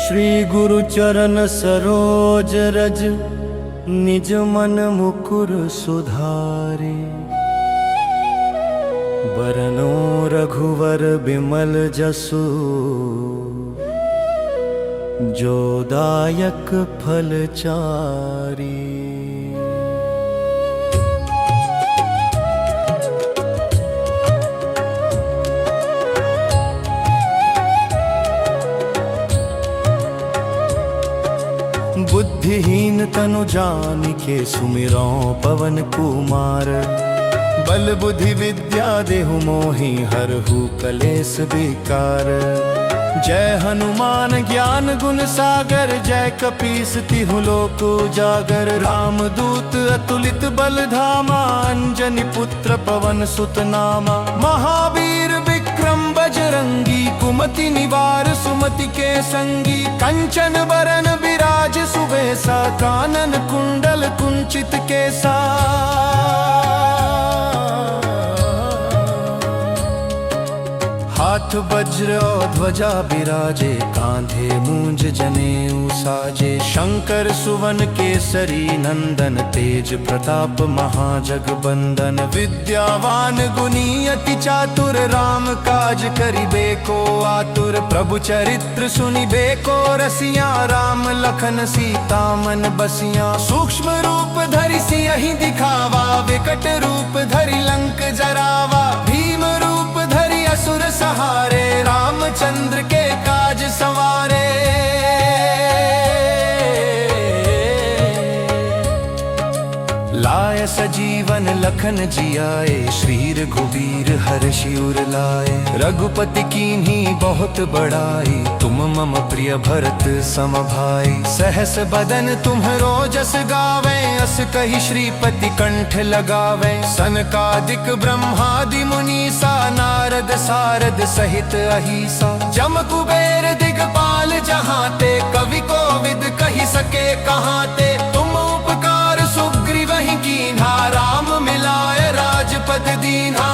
श्री गुरु चरण सरोज रज, निज मन मुकुर सुधारे। बरनो रघुवर बिमल जसु, जो दायक फल चारी। बुद्धिहीन तनु जानिके सुमिरो पवन कुमार। बल बुद्धि विद्या देहु मोहि हरहु कलेस विकार। जय हनुमान ज्ञान गुण सागर, जय कपीस तिहु लोक उजागर। रामदूत अतुलित बल धामा, अंजनी पुत्र पवन सुत नामा। महावीर विक्रम बजरंगी, कुमति निवार सुमति के संगी। कंचन बरन विराज सुबेसा, कानन कुंडल कुंचित केसा। हाथ वज्र और ध्वजा बिराजे, कांधे मूंज जनेऊ साजे। शंकर सुवन केसरी नंदन, तेज प्रताप महाजगबंदन। विद्यावान गुणी अति चातुर, राम काज करिबे को आतुर। प्रभु चरित्र सुनिबे को रसिया, राम लखन सीता मन बसिया। सूक्ष्म रूप धरि सियहि दिखावा, विकट रूप धरि लंक जरावा। भीम रूप धरि असुर सहारे, रामचंद्र के काज संवारे। लाय सजीवन लखन जियाए, श्री रघुबीर हर्षि उर लाए। रघुपति कीन्ही बहुत बड़ाई, तुम मम प्रिय भरत सम भाई। सहस बदन तुम्हरो जस गावे, अस कहि श्रीपति कंठ लगावे। सनकादिक ब्रह्मादि मुनीसा, नारद सारद सहित अहिसा। जम कुबेर दिगपाल जहाते, कवि कोविद कहि सके कहाते। तुम उपकार सुग्रीव ही कीन्हा, राम मिलाय राजपद दीन्हा।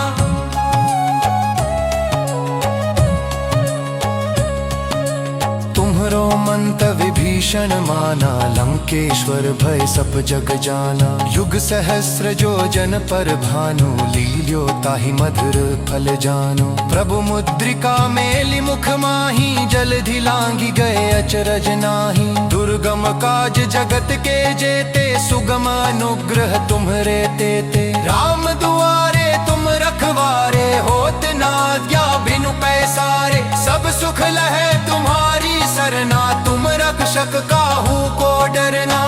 तुम्हरो मंत विभीषण माना, लंकेश्वर भय सब जग जाना। युग सहस्र जो जन पर भानु, लील्यो ताहि मधुर फल जानो। प्रभु मुद्रिका मेलि मुख माही, जलधि लांघि गए अचरज नाहि। दुर्गम काज जगत के जेते, सुगम अनुग्रह तुम्हरे तेते। राम दुआरे तुम रखवारे, होत न आज्ञा बिनु पैसारे। सब सुख लहै तुम्हारी सरना, तुम रक्षक काहू को डरना।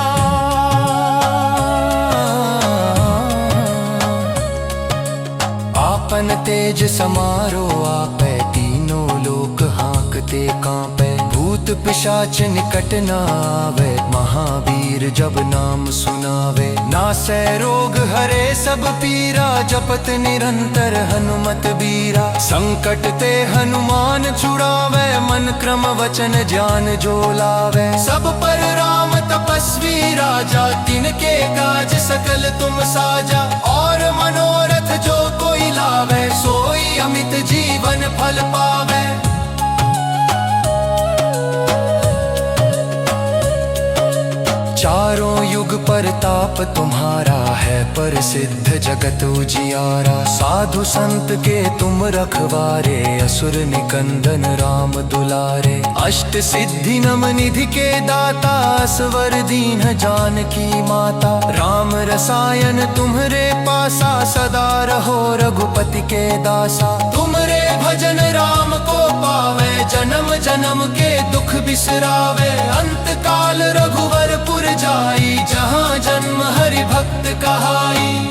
आपन तेज समारो आपै, तीनों लोक हांकते कांपै। भूत पिशाच निकट न आवे, महावीर जब नाम सुनावे। नासै रोग हरे सब पीरा, जपत निरंतर हनुमत बीरा। संकट ते हनुमान छुड़ावे, मन क्रम वचन ध्यान जो लावे। सब पर राम तपस्वी राजा, तिनके काज सकल तुम साजा। और मनोरथ जो कोई लावे, सोई अमित जीवन फल पावे। चारों युग परताप तुम्हारा है, प्रसिद्ध जगत उजियारा। साधु संत के तुम रखवारे, असुर निकंदन राम दुलारे। अष्ट सिद्धि नम निधि के दाता, असवर दीन जानकी माता। राम रसायन तुम्हरे पासा, सदा रहो रघुपति के दासा। तुमरे भजन राम को पावे, जन्म जन्म के दुख बिसरावे। अंत काल रघुवर पुर जाई, जहाँ जन्म हरि भक्त कहाई।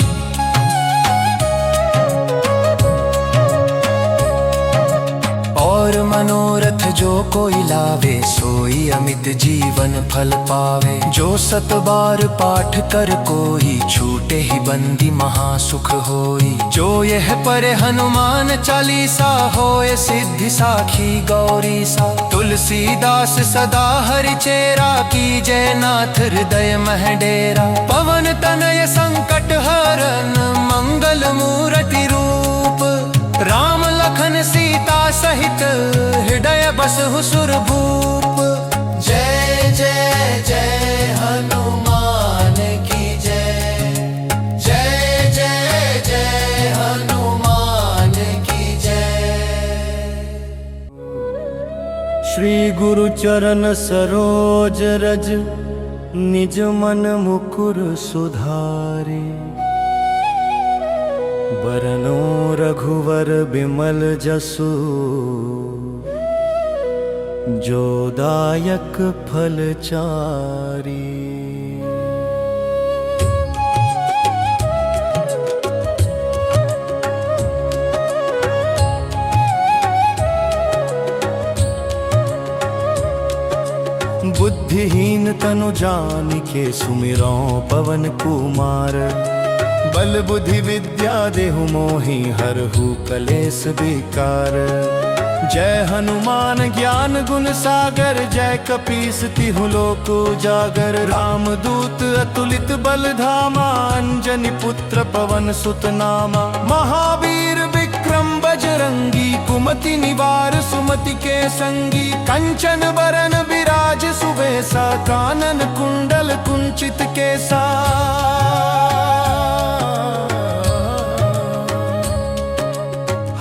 और मनोरथ जो कोई लावे, सोई अमित जीवन फल पावे। जो सत बार पाठ कर कोई, छूटे ही बंदी महासुख होई। जो यह पढ़े हनुमान चालीसा, होए सिद्धि साखी गौरी सा। तुलसीदास सदा हरि चेरा, की जय नाथ हृदय मह डेरा। पवन तनय संकट हरन, मंगल मूर्ति रूप। राम लखन सीता सहित, हृदय बसहु सुरभूप। जय जय जय हनुमान की जय। जय जय जय हनुमान की जय। श्री गुरु चरण सरोज रज निज मन मुकुर सुधारे। बरनो रघुवर बिमल जसु जो दायक फल चारी। बुद्धिहीन तनु जानिके सुमिरो पवन कुमार। बल बुद्धि विद्या देहु मोहि हरहु कलेस विकार। जय हनुमान ज्ञान गुण सागर जय कपीस तिहु लोक उजागर। रामदूत अतुलित बल धामा अंजनी पुत्र पवन सुत नामा। महावीर विक्रम बजरंगी कुमति निवार सुमति के संगी। कंचन बरन विराज सुबेसा कानन कुंडल कुंचित केसा।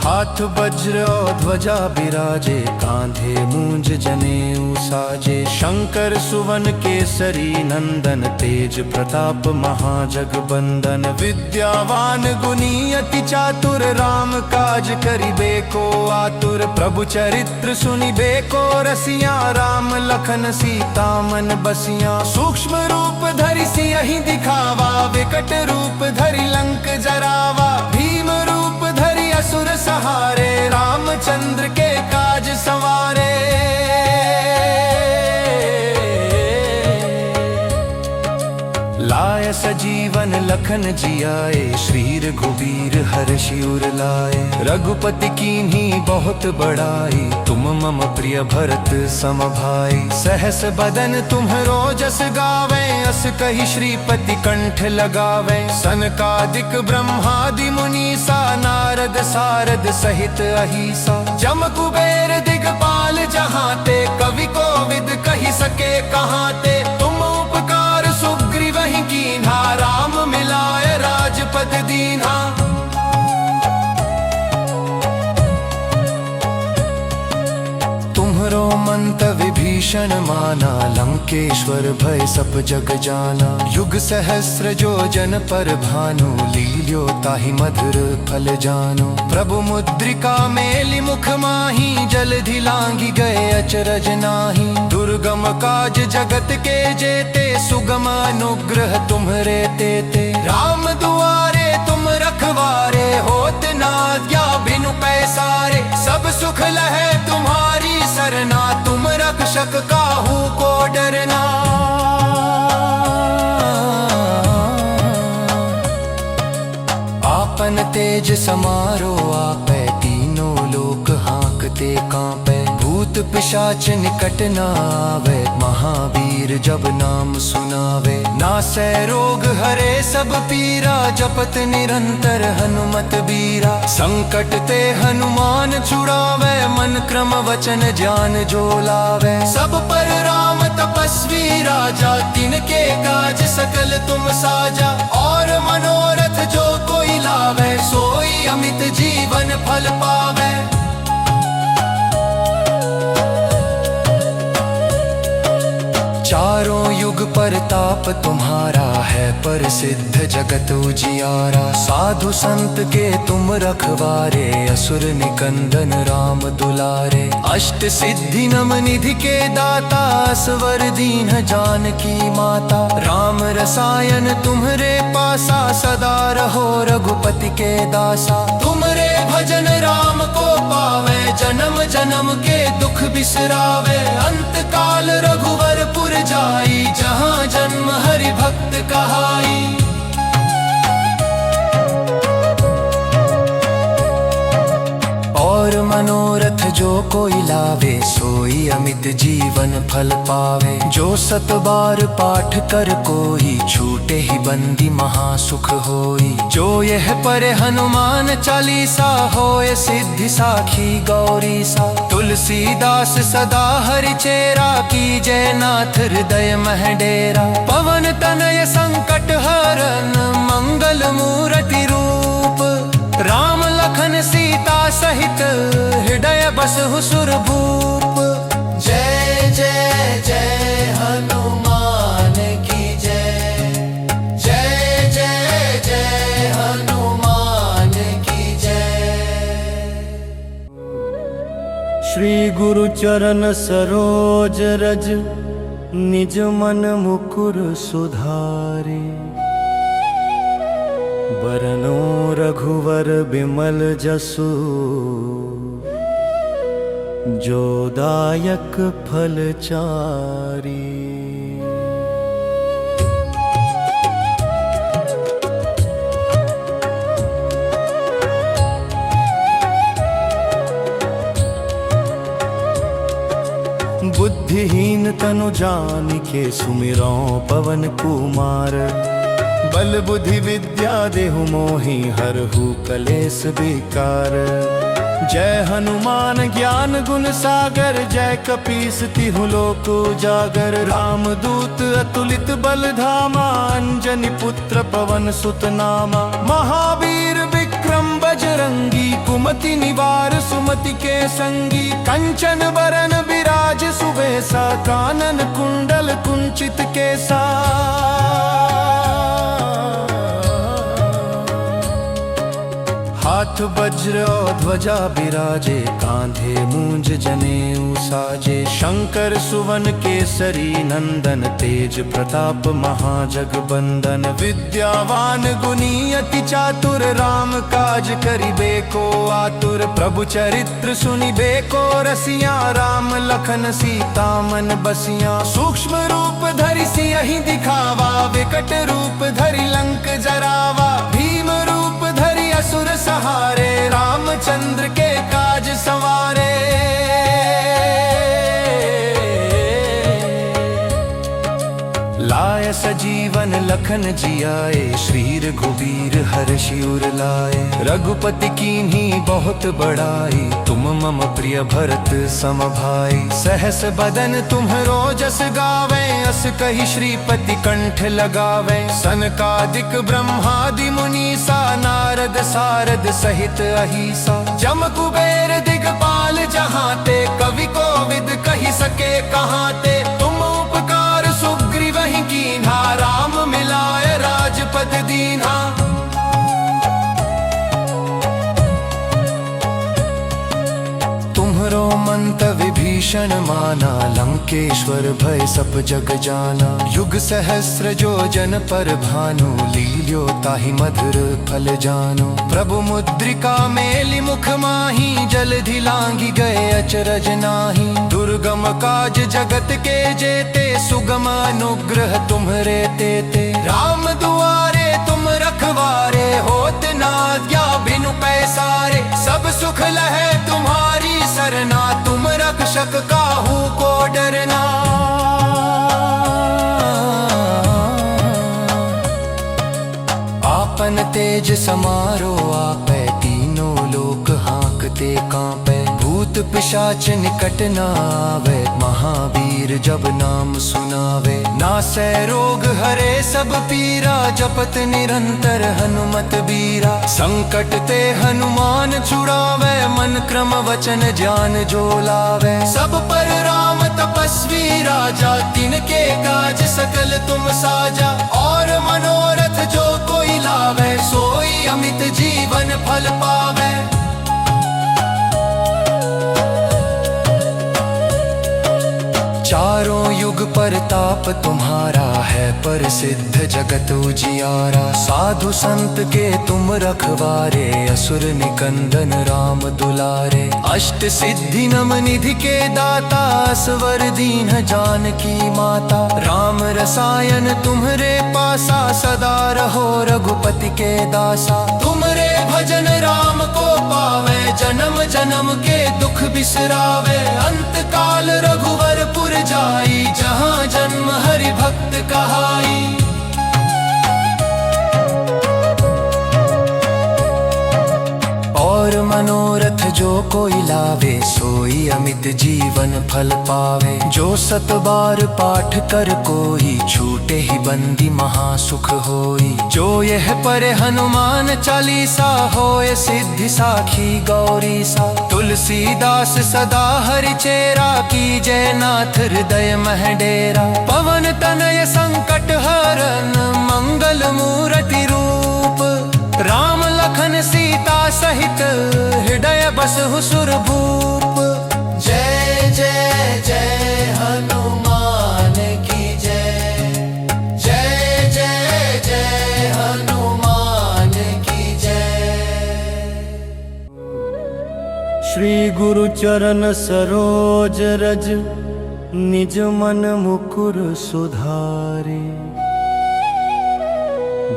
हाथ वज्र और ध्वजा बिराजे कांधे मूंज जनेऊ साजे। शंकर सुवन केसरी नंदन तेज प्रताप महाजगबंदन। विद्यावान गुणी अति चातुर राम काज करिबे को आतुर। प्रभु चरित्र सुनिबे को रसिया राम लखन सीता मन बसिया। सूक्ष्म रूप धरि सियहि दिखावा विकट रूप धरि लंक जरावा। भीम रूप धरि असुर सहारे रामचंद्र के काज संवारे। लाय सजीवन लखन जियाए श्री रघुबीर हर्षि उर लाए। रघुपति कीन्ही बहुत बड़ाई तुम मम प्रिय भरत सम भाई। सहस बदन तुम्हरो जस गावे अस कहि श्रीपति कंठ लगावे। सनकादिक ब्रह्मादि मुनीसा नारद सारद सहित अहिसा। जम कुबेर दिगपाल जहाते कवि कोविद कहि सके कहाते। तुम उपकार सुग्रीव ही कीन्हा राम मिलाय राजपद दीन्हा। तुम्हरो मंत विभीषण माना लंकेश्वर भय सब जग जाना। युग सहस्र जो जन पर भानु लील्यो ताहि मधुर फल जानो। प्रभु मुद्रिका मेलि मुख माही जलधि लांघि गए अचरज नाहि। दुर्गम काज जगत के जेते सुगम अनुग्रह तुम्हरे तेते। राम दुआरे तुम रखवारे होत न आज्ञा बिनु पैसारे। सब सुख लहै तुम्हारी सरना तुम रक्षक काहू को डरना। आपन तेज समारो आपै तीनों लोक हांकते कांपै। भूत पिशाच निकट न आवे महावीर जब नाम सुनावे। नासै रोग हरे सब पीरा जपत निरंतर हनुमत बीरा। संकट ते हनुमान छुड़ावे मन क्रम वचन ध्यान जो लावे। सब पर राम तपस्वी राजा तिनके काज सकल तुम साजा। और मनोरथ जो कोई लावे सोई अमित जीवन फल पावे। चारों युग परताप तुम्हारा है प्रसिद्ध जगत उजियारा। साधु संत के तुम रखवारे असुर निकंदन राम दुलारे। अष्ट सिद्धि नम निधि के दाता असवर दीन जानकी माता। राम रसायन तुम्हरे पासा सदा रहो रघुपति के दासा। तुमरे भजन राम को पावे जन्म जन्म के दुख बिसरावे। अंत काल रघुवर पुर जाई जहाँ जन्म हरि भक्त कहाई। और मनोरथ जो कोई लावे सोई अमित जीवन फल पावे। जो 7 बार पाठ कर कोई छूटे ही बंदी महासुख होई। जो यह पढ़े हनुमान चालीसा होए सिद्धि साखी गौरी सा। तुलसीदास सदा हरि चेरा की जय नाथ हृदय मह डेरा। पवन तनय संकट हरन मंगल मूर्ति रूप। राम लखन सीता सहित हृदय बसहु सुरभूप। जय जय जय हनुमान की जय। जय जय जय हनुमान की जय। श्री गुरु चरण सरोज रज निज मन मुकुर सुधारे। बरनो रघुवर बिमल जसु जो दायक फल चारी। बुद्धिहीन तनु जानिके सुमिरो पवन कुमार। बल बुद्धि विद्या देहु मोहि हरहु कलेस विकार। जय हनुमान ज्ञान गुण सागर। जय कपीस तिहु लोक उजागर। राम दूत अतुलित बल धामा। अंजनी पुत्र पवन सुत नामा। महावीर विक्रम बजरंगी। कुमति निवार सुमति के संगी। कंचन बरन विराज सुबेसा। कानन कुंडल कुंचित केसा। हाथ वज्र और ध्वजा बिराजे। कांधे मूंज जनेऊ साजे। शंकर सुवन केसरी नंदन। तेज प्रताप महाजगबंदन। विद्यावान गुणी अति चातुर। राम काज करिबे को आतुर। प्रभु चरित्र सुनिबे को रसिया। राम लखन सीता मन बसिया। सूक्ष्म रूप धरि सियहि दिखावा। विकट रूप धरि लंक जरावा। भीम रूप धरि असुर सहारे। रामचंद्र के काज संवारे। लाय सजीवन लखन जियाए। श्री रघुबीर हर्षि उर लाए। रघुपति कीन्ही बहुत बड़ाई। तुम मम प्रिय भरत सम भाई। सहस बदन तुम्हरो जस गावे। अस कहि श्रीपति कंठ लगावे। सनकादिक ब्रह्मादि मुनीसा। नारद सारद सहित अहिसा। जम कुबेर दिगपाल जहाते। कवि कोविद कहि सके कहाते। तुम उपकार सुग्रीव ही कीन्हा। राम मिलाय राजपद दीन्हा। तुम्हरो मंत विभीषण माना। लंकेश्वर भय सब जग जाना। युग सहस्र जो जन पर भानु। लील्यो ताहि मधुर फल जानो। प्रभु मुद्रिका मेलि मुख माही। जलधि लांघि गए अचरज नाहि। दुर्गम काज जगत के जेते। सुगम अनुग्रह तुम्हरे तेते। राम दुआरे तुम रखवारे। होत न आज्ञा बिनु पैसारे। सब सुख लहै तुम्हारी सरना। तुम रक्षक काहू को डरना। आपन तेज समारो आपै। तीनों लोक हांकते कांपै। भूत पिशाच निकट न आवे। महावीर जब नाम सुनावे। नासै रोग हरे सब पीरा। जपत निरंतर हनुमत बीरा। संकट ते हनुमान छुड़ावे। मन क्रम वचन ध्यान जो लावे। सब पर राम तपस्वी राजा। तिनके काज सकल तुम साजा। और मनोरथ जो कोई लावे। सोई अमित जीवन फल पावे। चारों युग परताप तुम्हारा है प्रसिद्ध जगत उजियारा। साधु संत के तुम रखवारे असुर निकंदन राम दुलारे। अष्ट सिद्धि नम निधि के दाता असवर दीन जानकी माता। राम रसायन तुम्हरे पासा सदा रहो रघुपति के दासा। तुमरे भजन राम को पावे जन्म जन्म के दुख बिसरावे। अंत काल रघुवरपुर जाई जहाँ जन्म हरि भक्त कहाई। और मनोरथ जो कोई लावे सोई अमित जीवन फल पावे। जो सत बार पाठ कर कोई छूटे ही बंदी महासुख होई। जो यह परे हनुमान चालीसा होए सिद्धि साखी गौरी सा। तुलसीदास सदा हरि चेरा की जय नाथ हृदय मह डेरा। पवन तनय संकट हरन मंगल मूर्ति रूप। राम लखन सीता सहित हृदय बसहु सुरभूप। जय जय जय हनुमान की जय। जय जय जय हनुमान की जय। श्री गुरु चरण सरोज रज निज मन मुकुर सुधारे।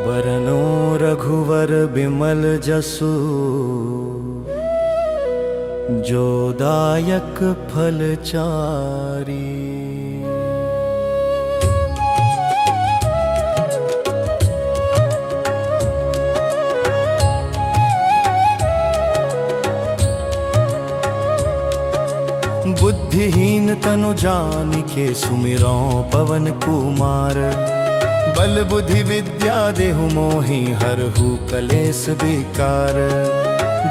बरनो रघुवर बिमल जसु जो दायक फल चारी। बुद्धिहीन तनु जानिके सुमिरो पवन कुमार। बल बुद्धि विद्या देहु मोहि हरहु कलेस विकार।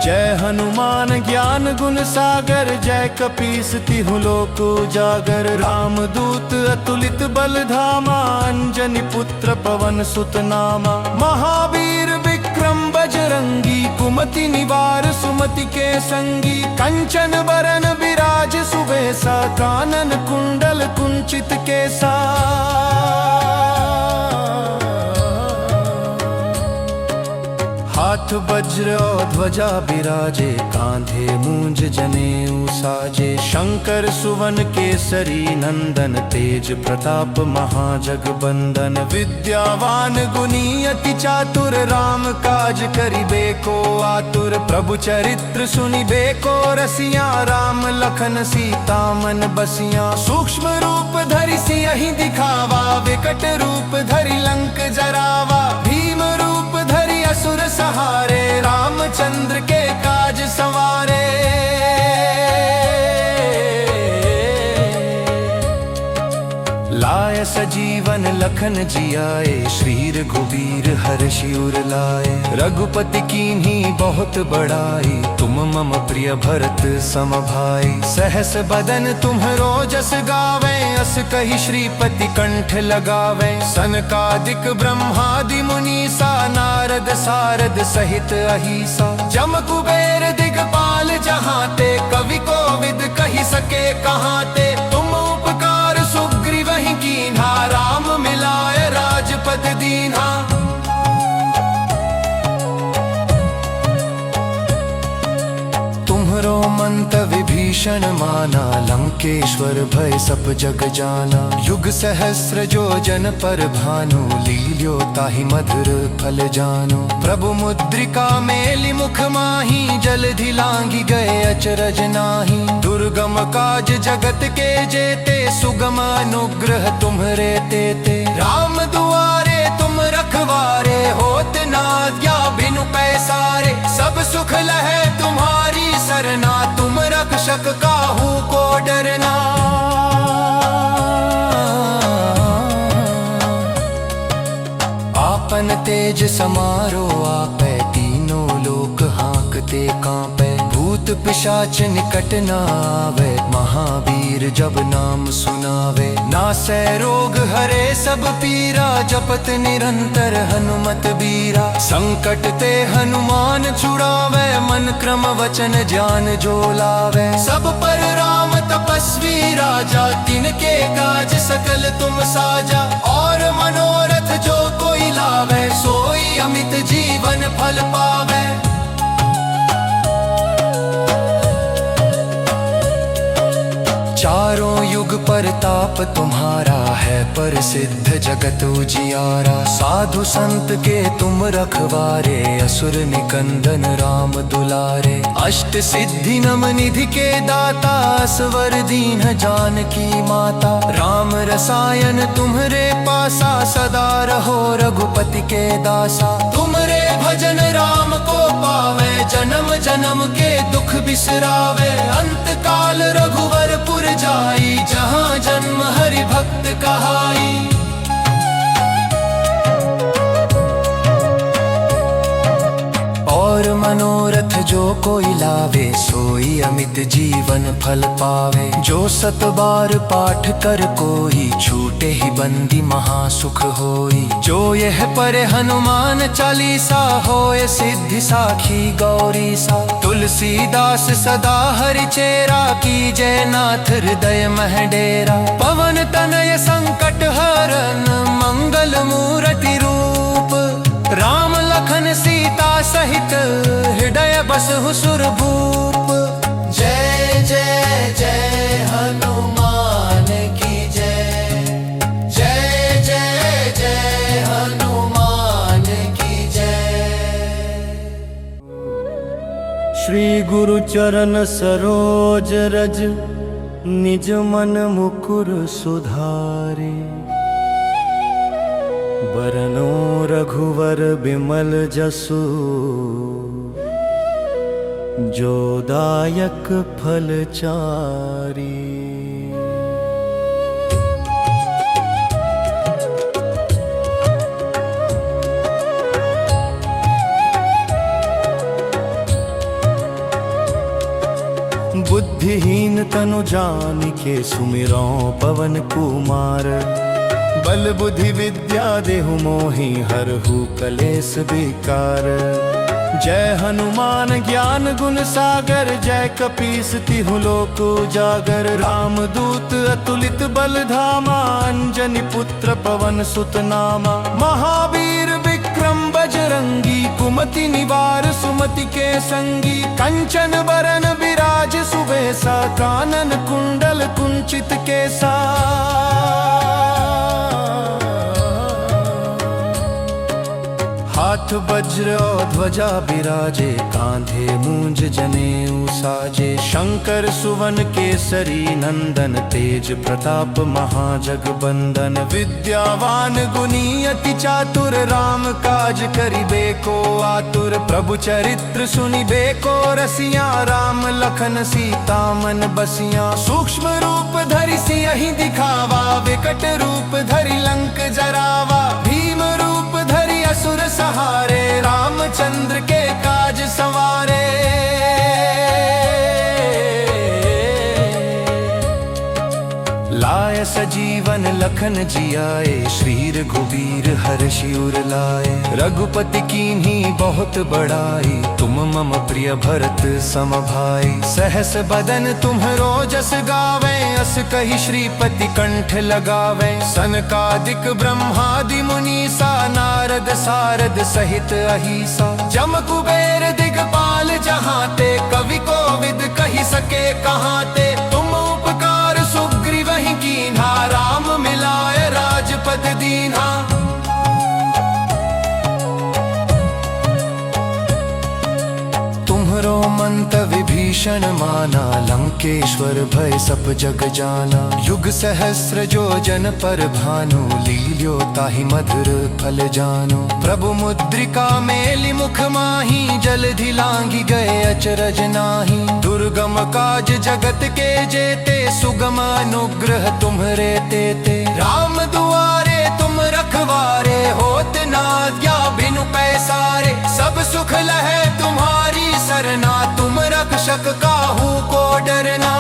जय हनुमान ज्ञान गुण सागर जय कपीस तिहु लोक उजागर। राम दूत अतुलित बल धामा अंजनी पुत्र पवन सुत नामा। महावीर विक्रम बजरंगी कुमति निवार सुमति के संगी। कंचन बरन विराज सुबेसा कानन कुंडल कुंचित केसा। हाथ वज्र और ध्वजा बिराजे कांधे मूंज जनेऊ साजे। शंकर सुवन केसरी नंदन तेज प्रताप महाजगबंदन। विद्यावान गुणी अति चातुर राम काज करिबे को आतुर। प्रभु चरित्र सुनिबे को रसिया राम लखन सीता मन बसिया। सूक्ष्म रूप धरि सियहि दिखावा विकट रूप धरि लंक जरावा। भीम रूप धरि असुर सहारे रामचंद्र के काज संवारे। लाय सजीवन लखन जियाए श्री रघुबीर हर्षि उर लाए। रघुपति कीन्ही बहुत बड़ाई तुम मम प्रिय भरत सम भाई। सहस बदन तुम्हरो जस गावे अस कहि श्रीपति कंठ लगावे। सनकादिक ब्रह्मादि मुनीसा नारद सारद सहित अहिसा। जम कुबेर दिगपाल जहाते कवि कोविद कहि सके कहाते। तुम उपकार सुग्रीव ही कीन्हा राम मिलाय राजपद दीन्हा। तुम्हरो मंत विभीषण माना लंकेश्वर भय सब जग जाना। युग सहस्र जो जन पर भानु लील्यो ताहि मधुर फल जानो। प्रभु मुद्रिका मेलि मुख माही जलधि लांघि गए अचरज नाहि। दुर्गम काज जगत के जेते सुगम अनुग्रह तुम्हरे तेते। राम दुआरे तुम रखवारे होत न आज्ञा बिनु पैसारे। सब सुख लहै तुम्हारी सरना तुम रक्षक काहू को डरना। आपन तेज समारो आपै तीनों लोक हाँकते कांपै। भूत पिशाच निकट न आवे, महावीर जब नाम सुनावे। नासै रोग हरे सब पीरा, जपत निरंतर हनुमत बीरा। संकट ते हनुमान छुड़ावे, मन क्रम वचन ज्ञान जो लावे। सब पर राम तपस्वी राजा, तिनके काज सकल तुम साजा। और मनोरथ जो कोई लावे, सोई अमित जीवन फल पावे। चारों युग परताप तुम्हारा है, प्रसिद्ध जगत उजियारा। साधु संत के तुम रखवारे, असुर निकंदन राम दुलारे। अष्ट सिद्धि नम निधि के दाता, असवर दीन जानकी माता। राम रसायन तुम्हरे पासा, सदा रहो रघुपति के दासा। तुमरे भजन राम को पावे, जन्म जन्म के दुख बिसरावे। अंत काल रघुवरपुर जाई, जहाँ जन्म हरि भक्त कहाई। और मनोरथ जो कोई लावे, सोई अमित जीवन फल पावे। जो सत बार पाठ कर कोई, छूटे ही बंदी महासुख होई। जो यह पढ़े हनुमान चालीसा, होए सिद्धि साखी गौरी सा। तुलसीदास सदा हरि चेरा, की जय नाथ हृदय मह डेरा। पवन तनय संकट हरन, मंगल मूर्ति रूप। राम लखन सीता सहित, हृदय बसहु सुरभूप। जय जय जय हनुमान की जय। जय जय जय हनुमान की जय। श्री गुरु चरण सरोज रज, निज मन मुकुर सुधारे। बरनो रघुवर बिमल जसु, जो दायक फल चारी। बुद्धिहीन तनु जानिके, सुमिरो पवन कुमार। बल बुद्धि विद्या देहु मोहि, हरहु कलेस विकार। जय हनुमान ज्ञान गुण सागर, जय कपीस तिहु लोक उजागर। रामदूत अतुलित बल धामा, अंजनी पुत्र पवन सुत नामा। महावीर विक्रम बजरंगी, कुमति निवार सुमति के संगी। कंचन बरन विराज सुबेसा, कानन कुंडल कुंचित केसा। हाथ वज्र और ध्वजा बिराजे, कांधे मूंज जनेऊ साजे। शंकर सुवन केसरी नंदन, तेज प्रताप महाजगबंदन। विद्यावान गुणी अति चातुर, राम काज करिबे को आतुर। प्रभु चरित्र सुनिबे को रसिया, राम लखन सीता मन बसिया। सूक्ष्म रूप धरि सियहि दिखावा, विकट रूप धरि लंक जरावा। भीम रूप धरि असुर सहारे, रामचंद्र के काज संवारे। लाय सजीवन लखन जियाए, श्री रघुबीर हर्षि उर लाए। रघुपति कीन्ही बहुत बड़ाई, तुम मम प्रिय भरत सम भाई। सहस बदन तुम्हरो जस गावे, अस कहि श्रीपति कंठ लगावे। सनकादिक ब्रह्मादि मुनीसा, नारद सारद सहित अहिसा। जम कुबेर दिगपाल जहाते, कवि कोविद कहि सके कहाते। तुम उपकार सुग्रीव ही कीन्हा, राम मिलाए राजपद दीन्हा। तुम्हरो मंत विभीषण माना, लंकेश्वर भय सब जग जाना। युग सहस्र जो जन पर भानु, लील्यो ताहि मधुर फल जानो। प्रभु मुद्रिका मेलि मुख माही, जलधि लांघि गए अचरज नाहि। दुर्गम काज जगत के जेते, सुगम अनुग्रह तुम्हरे तेते। राम दुआरे तुम रखवारे, होत न आज्ञा बिनु पैसारे। सब सुख लहे तुम्हारी सरना, तुम रख शक काहू को डरना।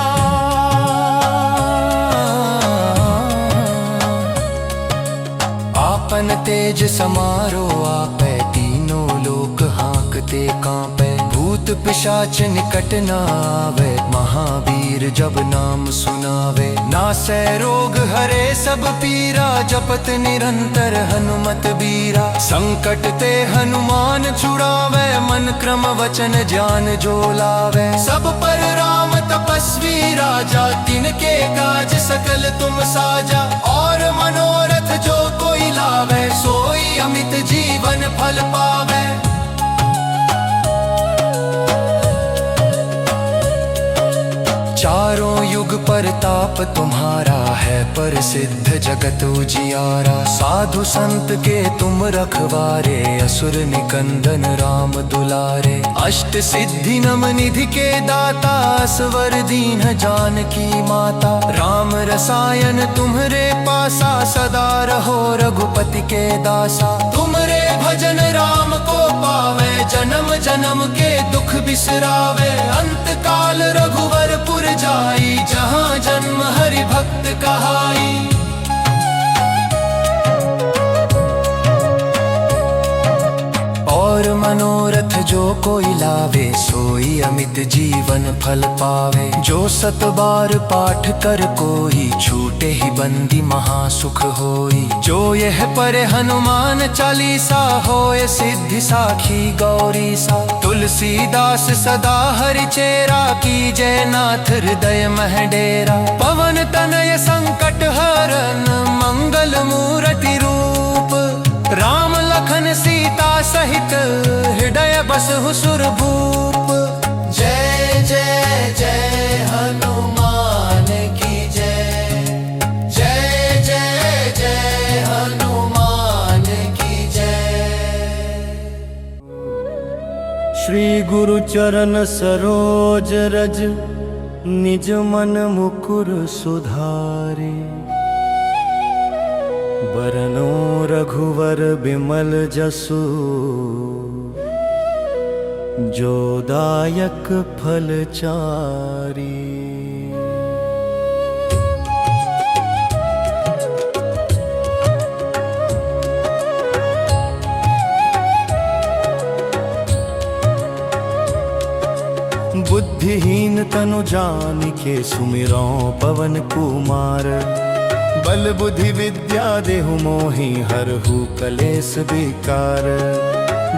आपन तेज समारो आपे, तीनों लोक हाँकते कांपे। भूत पिशाच निकट न आवे, महावीर जब नाम सुनावे। नासै रोग हरे सब पीरा, जपत निरंतर हनुमत बीरा। संकट ते हनुमान छुड़ावे, मन क्रम वचन ज्ञान जो लावे। सब पर राम तपस्वी राजा, तिनके काज सकल तुम साजा। और मनोरथ जो कोई लावे, सोई अमित जीवन फल पावे। चारों युग परताप तुम्हारा है, प्रसिद्ध जगत उजियारा। साधु संत के तुम रखवारे, असुर निकंदन राम दुलारे। अष्ट सिद्धि नम निधि के दाता, असवर दीन जानकी माता। राम रसायन तुम्हरे पासा, सदा रहो रघुपति के दासा। तुमरे भजन राम को पावे, जन्म जन्म के दुख बिसरावे। अंत काल रघुवरपुर जाई, जहाँ जन्म हरि भक्त कहाई। और मनोरथ जो कोई लावे, सोई अमित जीवन फल पावे। जो सत बार पाठ कर कोई, छूटे ही बंदी महासुख होई। जो यह पढ़े हनुमान चालीसा, होए सिद्धि साखी गौरी सा। तुलसीदास सदा हरि चेरा, की जय नाथ हृदय मह डेरा। पवन तनय संकट हरन, मंगल मूर्ति रूप। राम लखन सीता सहित, हृदय बसहु सुरभूप। जय जय जय हनुमान की जय। जय जय जय हनुमान की जय। श्री गुरु चरण सरोज रज, निज मन मुकुर सुधारे। बरनो रघुवर बिमल जसु, जो दायक फल चारी। बुद्धिहीन तनु जानिके, सुमिरो पवन कुमार। बल बुद्धि विद्या देहु मोहि, हरहु कलेस विकार।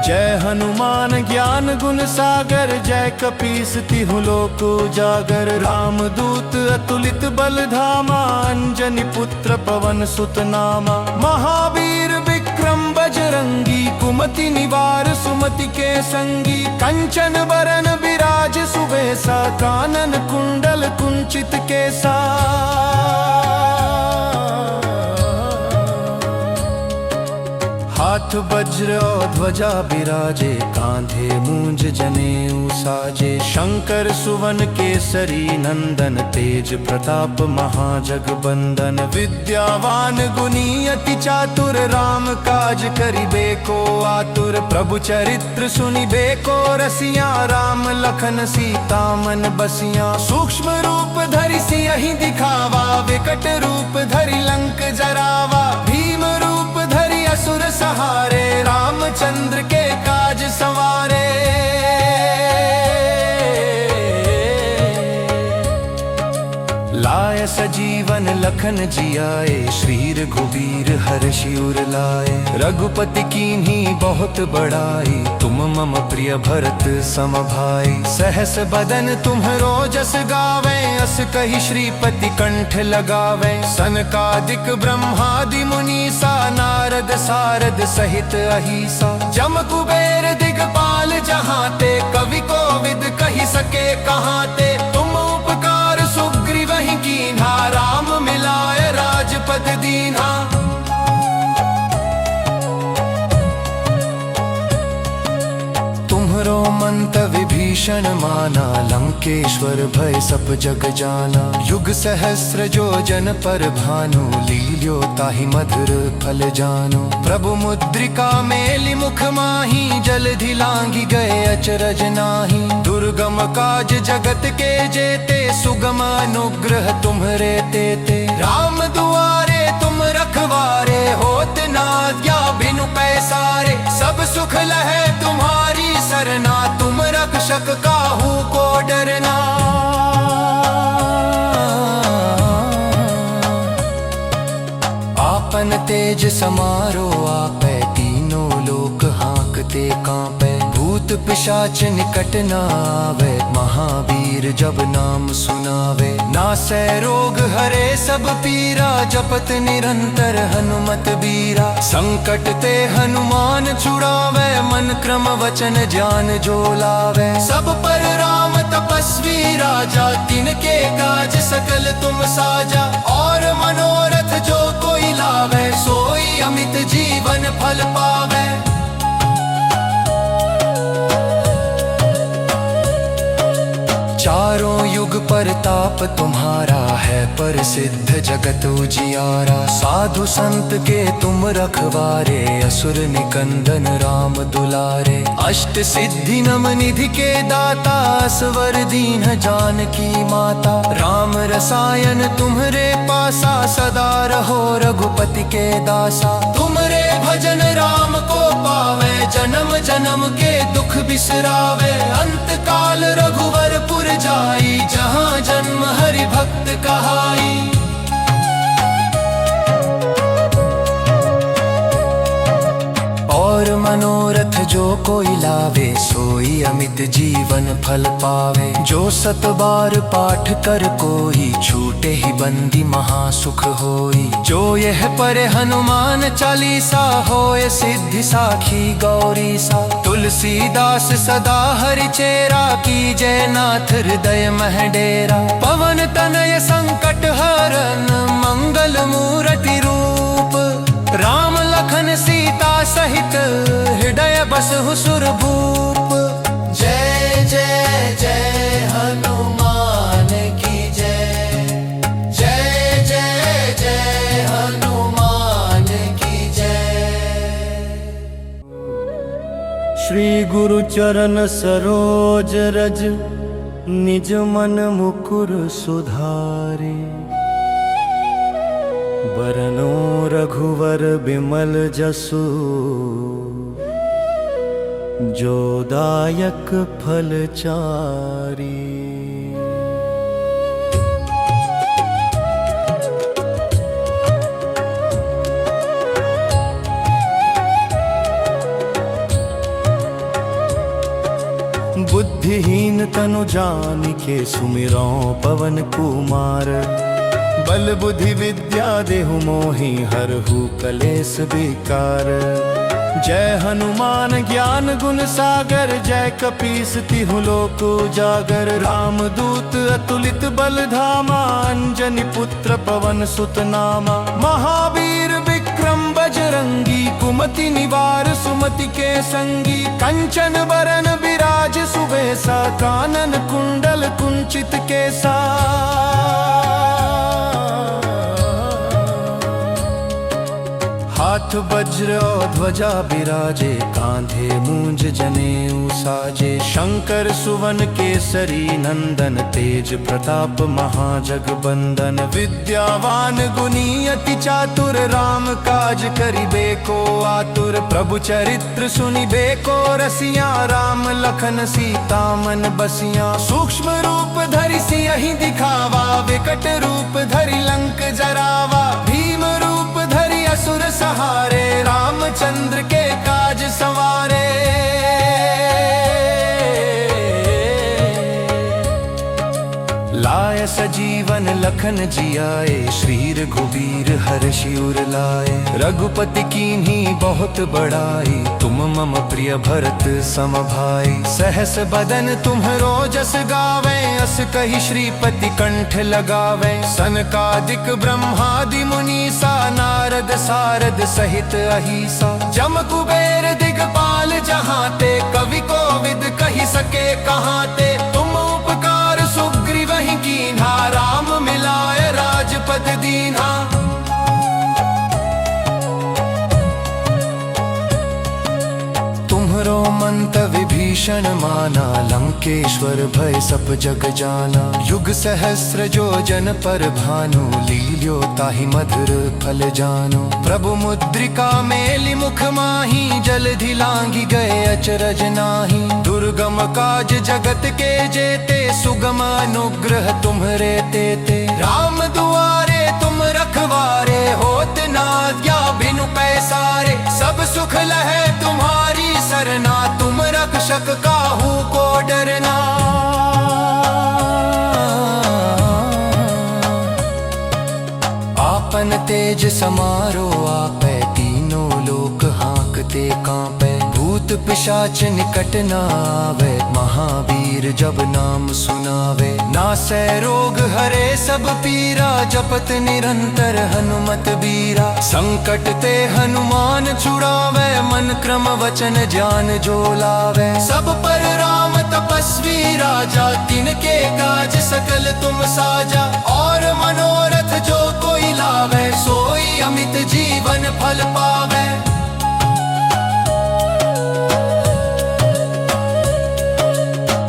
जय हनुमान ज्ञान गुण सागर, जय कपीस तिहु लोक उजागर। रामदूत अतुलित बल धामा, अंजनी पुत्र पवन सुत नामा। महावीर विक्रम बजरंगी, कुमति निवार सुमति के संगी। कंचन बरन विराज सुबेसा, कानन कुंडल कुंचित केसा। हाथ वज्र और ध्वजा बिराजे, कांधे मूंज जनेऊ साजे। शंकर सुवन केसरी नंदन, तेज प्रताप महाजगबंदन। विद्यावान गुणी अति चातुर, राम काज करिबे को आतुर। प्रभु चरित्र सुनिबे को रसिया, राम लखन सीता मन बसिया। सूक्ष्म रूप धरि सियहि दिखावा, विकट रूप धरि लंक जरावा। भीम रूप धरि असुर सहारे, रामचंद्र के काज संवारे। लाय सजीवन लखन जियाए, श्री रघुबीर हर्षि उर लाए। रघुपति कीन्ही बहुत बड़ाई, तुम मम प्रिय भरत सम भाई। सहस बदन तुम्हरो जस गावे, अस कहि श्रीपति कंठ लगावे। सनकादिक ब्रह्मादि मुनीसा, नारद सारद सहित अहिसा। जम कुबेर दिगपाल जहाते, कवि कोविद कहि सके कहाते। तुम उपकार सुग्रीवहि कीन्हा, राम मिलाय राजपद दीन्हा। तुम्हरो मंत विभीषण विभीषण माना लंकेश्वर भय सब जग जाना। युग सहस्र जो जन पर भानु लील्यो ताहि मधुर फल जानो। प्रभु मुद्रिका मेलि मुख माही जलधि लांघि गए अचरज नाही। दुर्गम काज जगत के जेते सुगम अनुग्रह तुम्हरे तेते। राम दुआरे तुम रखवारे होत न आज्ञा बिनु पैसारे। सब सुख लहे तुम्हारी सरना तुम रक्षक काहू को डरना। आपन तेज समारो आपै तीनों लोक हाँकते कांपै। भूत पिशाच निकट न आवे महावीर जब नाम सुनावे। नासै रोग हरे सब पीरा जपत निरंतर हनुमत बीरा। संकट ते हनुमान छुड़ावे मन क्रम वचन ध्यान जो लावे। सब पर राम तपस्वी राजा तिनके काज सकल तुम साजा। और मनोरथ जो कोई लावे सोई अमित जीवन फल पावे। चारों युग परताप तुम्हारा है प्रसिद्ध जगत उजियारा। साधु संत के तुम रखवारे असुर निकंदन राम दुलारे। अष्ट सिद्धि नम निधि के दाता असवर दीन जानकी माता। राम रसायन तुम्हरे पासा सदा रहो रघुपति के दासा। तुम्हरे भजन राम को पावे जन्म जन्म के दुख बिसरावे। अंत काल रघुवरपुर जाई जहाँ जन्म हरि भक्त कहाई। और मनोरथ जो कोई लावे सोई अमित जीवन फल पावे। जो सत बार पाठ कर कोई छूटे ही बंदी महासुख होई। जो यह पढ़े हनुमान चालीसा होए सिद्धि साखी गौरी सा। तुलसीदास सदा हरि चेरा की जय नाथ हृदय मह डेरा। पवन तनय संकट हरन मंगल मूर्ति रूप। राम लखन सीता सहित हृदय बसहु सुरभूप। जय जय जय हनुमान की जय। जय जय जय हनुमान की जय। श्री गुरु चरण सरोज रज निज मन मुकुर सुधारे। बरनो रघुवर बिमल जसु जो दायक फल चारी। बुद्धिहीन तनु जानिके सुमिरो पवन कुमार। बल बुद्धि विद्या देहु मोहि हरहु कलेस विकार। जय हनुमान ज्ञान गुण सागर जय कपीस तिहु लोक उजागर। राम दूत अतुलित बल धामा अंजनी पुत्र पवन सुत नामा। महावीर विक्रम बजरंगी कुमति निवार सुमति के संगी। कंचन बरन विराज सुबेसा कानन कुंडल कुंचित केसा। हाथ वज्र और ध्वजा बिराजे कांधे मूंज जनेऊ साजे। शंकर सुवन केसरी नंदन तेज प्रताप महाजगबंदन। विद्यावान गुणी अति चातुर राम काज करिबे को आतुर। प्रभु चरित्र सुनिबे को रसिया राम लखन सीता मन बसिया। सूक्ष्म रूप धरि सियहि दिखावा विकट रूप धरि लंक जरावा। भीम रूप धरि असुर सहारे रामचंद्र के काज संवारे। लाय सजीवन लखन जियाए श्री रघुबीर हर्षि उर लाए। रघुपति कीन्ही बहुत बड़ाई तुम मम प्रिय भरत सम भाई। सहस बदन तुम्हरो जस गावे अस कहि श्रीपति कंठ लगावे। सनकादिक ब्रह्मादि मुनीसा नारद सारद सहित अहिसा। जम कुबेर दिग दिगपाल जहाँ ते, कवि कोविद कही सके कहाँ ते। तुम उपकार सुग्रीव ही कीन्हा, राम मिलाए राजपद दीन्हा। तुम्हरो मंत विभीषण माना, लंकेश्वर भय सब जग जाना। युग सहस्र जो जन पर भानु, लील्यो ताहि मधुर फल जानो। प्रभु मुद्रिका मेलि मुख माही, जलधि लांघि गए अचरज नाहि। दुर्गम काज जगत के जेते, सुगम अनुग्रह तुम्हरे तेते। राम दुआरे तुम रखवारे, होत न आज्ञा बिनु पैसारे। सब सुख लहे तुम्हारी सरना, तुम रक्षक काहू को डरना। आपन तेज समारो आपै, तीनों लोक हाँकते कांपै। भूत पिशाच निकट न आवे, महावीर जब नाम सुनावे। नासै रोग हरे सब पीरा, जपत निरंतर हनुमत बीरा। संकट ते हनुमान छुड़ावे, मन क्रम वचन ध्यान जो लावे। सब पर राम तपस्वी राजा, तिनके काज सकल तुम साजा। और मनोरथ जो कोई लावे, सोई अमित जीवन फल पावे।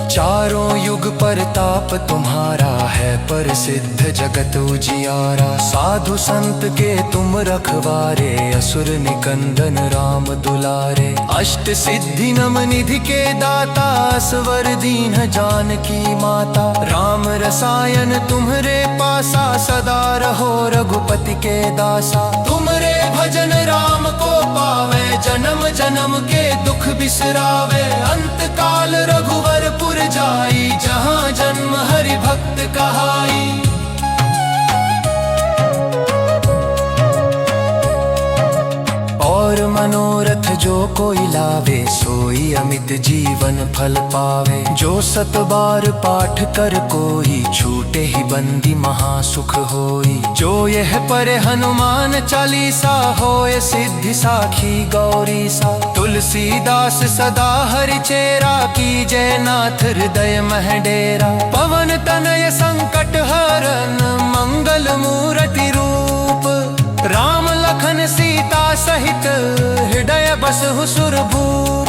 चारों युग परताप तुम्हारा है, प्रसिद्ध जगत उजियारा। साधु संत के तुम रखवारे, असुर निकंदन राम दुलारे। अष्ट सिद्धि नम निधि के दाता, असवर दीन जानकी माता। राम रसायन तुम्हरे पासा, सदा रहो रघुपति के दासा। तुमरे भजन राम को पावे, जन्म जन्म के दुख बिसरावे। अंत काल रघुवरपुर जाई, जहाँ जन्म हरि भक्त कहाई। और मनोरथ जो कोई लावे, सोई अमित जीवन फल पावे। जो सत बार पाठ कर कोई, छूटे ही बंदी महासुख होई। जो यह परे हनुमान चालीसा, होए सिद्धि साखी गौरी सा। तुलसीदास सदा हरि चेरा, की जय नाथ हृदय मह डेरा। पवन तनय संकट हरन, मंगल मूर्ति रूप। राम लखन सीता सहित, हृदय बसहु सुरभूप।